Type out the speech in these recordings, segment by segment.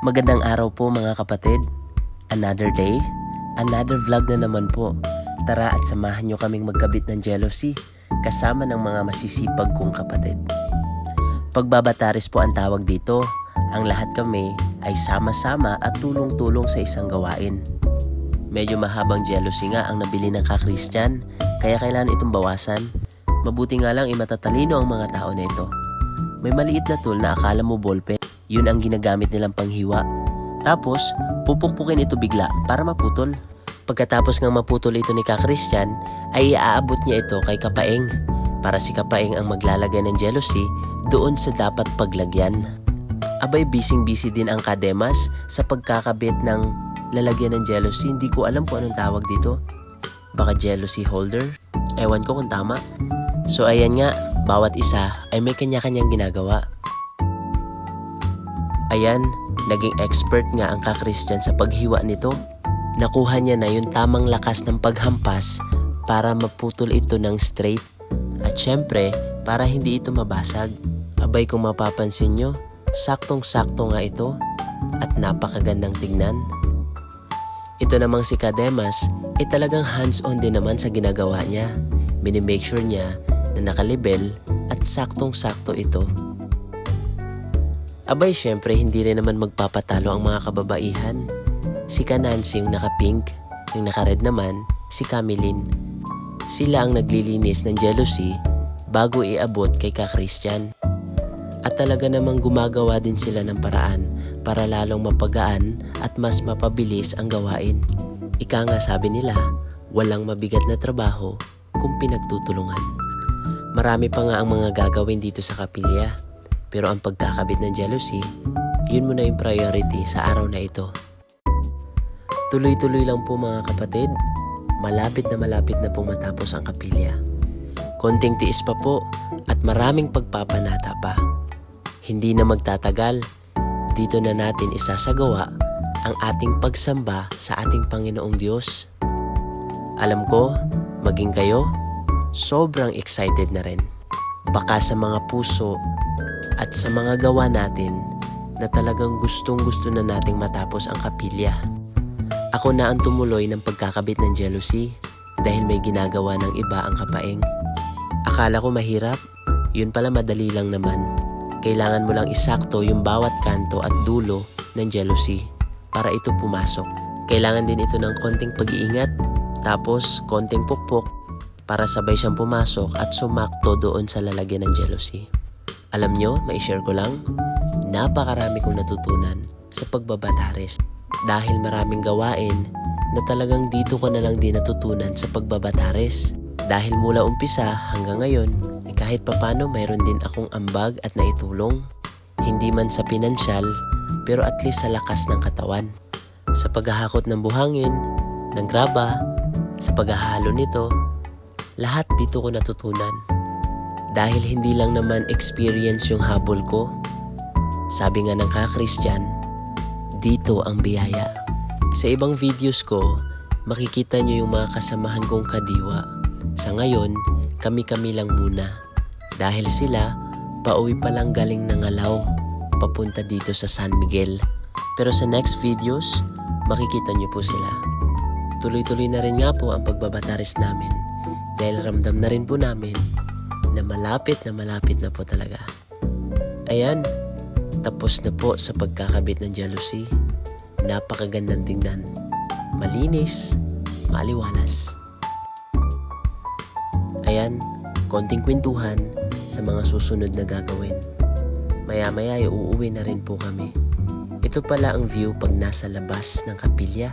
Magandang araw po mga kapatid. Another day, another vlog na naman po. Tara at samahan nyo kaming magkabit ng jealousy kasama ng mga masisipag kong kapatid. Pagbabataris po ang tawag dito. Ang lahat kami ay sama-sama at tulong-tulong sa isang gawain. Medyo mahabang jealousy nga ang nabili ng ka-Christian, kaya kailangan itong bawasan. Mabuti nga lang matatalino ang mga tao na ito. May maliit na tool na akala mo ballpen, yun ang ginagamit nilang panghiwa. Tapos, pupukpukin ito bigla para maputol. Pagkatapos ng maputol ito ni ka-Christian, ay iaabot niya ito kay Kapaeng para si Kapaeng ang maglalagay ng jealousy doon sa dapat paglagyan. Abay, busy din ang Kademas sa pagkakabit ng lalagyan ng jealousy. Hindi ko alam kung anong tawag dito. Baka jealousy holder? Ewan ko kung tama. So ayan nga, bawat isa ay may kanya-kanyang ginagawa. Ayan, naging expert nga ang ka-Christian sa paghiwa nito. Nakuha niya na yung tamang lakas ng paghampas para maputol ito ng straight. At syempre, para hindi ito mabasag. Abay, kung mapapansin nyo, saktong-sakto nga ito at napakagandang tignan. Ito namang si Kademas ay talagang hands-on din naman sa ginagawa niya. Minimake sure niya na nakalibel at saktong-sakto ito. Abay, syempre hindi rin naman magpapatalo ang mga kababaihan. Si Nancy yung naka-pink, yung naka-red naman si Camilyn. Sila ang naglilinis ng jealousy bago iabot kay ka-Christian. At talaga namang gumagawa din sila ng paraan para lalong mapagaan at mas mapabilis ang gawain. Ika nga sabi nila, walang mabigat na trabaho kung pinagtutulungan. Marami pa nga ang mga gagawin dito sa kapilya. Pero ang pagkakabit ng jealousy, yun muna yung priority sa araw na ito. Tuloy-tuloy lang po mga kapatid. Malapit na pong matapos ang kapilya. Konting tiis pa po at maraming pagpapanata pa. Hindi na magtatagal. Dito na natin isasagawa ang ating pagsamba sa ating Panginoong Diyos. Alam ko, maging kayo, sobrang excited na rin. Baka sa mga puso at sa mga gawa natin na talagang gustong-gusto na nating matapos ang kapilya. Ako na ang tumuloy ng pagkakabit ng jealousy dahil may ginagawa ng iba ang Kapaeng. Akala ko mahirap, yun pala madali lang naman. Kailangan mo lang isakto yung bawat kanto at dulo ng jealousy para ito pumasok. Kailangan din ito ng konting pag-iingat, tapos konting pukpok para sabay siyang pumasok at sumakto doon sa lalagyan ng jealousy. Alam nyo, mai-share ko lang, napakarami kong natutunan sa pagbabataris. Dahil maraming gawain na talagang dito ko na lang din natutunan sa pagbabataris. Dahil mula umpisa hanggang ngayon, kahit papano mayroon din akong ambag at naitulong. Hindi man sa pinansyal, pero at least sa lakas ng katawan. Sa paghahakot ng buhangin, ng graba, sa paghahalo nito, lahat dito ko natutunan. Dahil hindi lang naman experience yung habol ko. Sabi nga ng ka-Christian, dito ang biyaya. Sa ibang videos ko, makikita nyo yung mga kasamahan kong kadiwa. Sa ngayon, kami-kami lang muna. Dahil sila, pauwi pa lang galing ng Alaw, papunta dito sa San Miguel. Pero sa next videos, makikita nyo po sila. Tuloy-tuloy na rin nga po ang pagbabataris namin. Dahil ramdam na rin po namin na malapit na po talaga. Ayan, tapos na po sa pagkakabit ng jealousy. Napakagandang tingnan. Malinis, maliwalas. Ayan, konting kwentuhan sa mga susunod na gagawin. Maya-maya ay uuwi na rin po kami. Ito pala ang view pag nasa labas ng kapilya.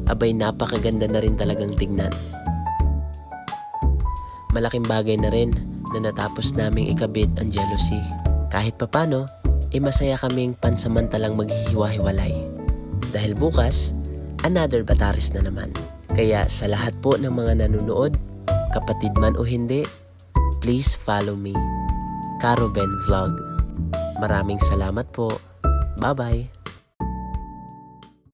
Abay, napakaganda na rin talagang tingnan. Malaking bagay na rin na natapos naming ikabit ang jealousy. Kahit papano, masaya kaming pansamantalang maghihiwa-hiwalay. Dahil bukas, another bataris na naman. Kaya sa lahat po ng mga nanonood, kapatid man o hindi, please follow me, Caro Ben Vlog. Maraming salamat po. Bye-bye!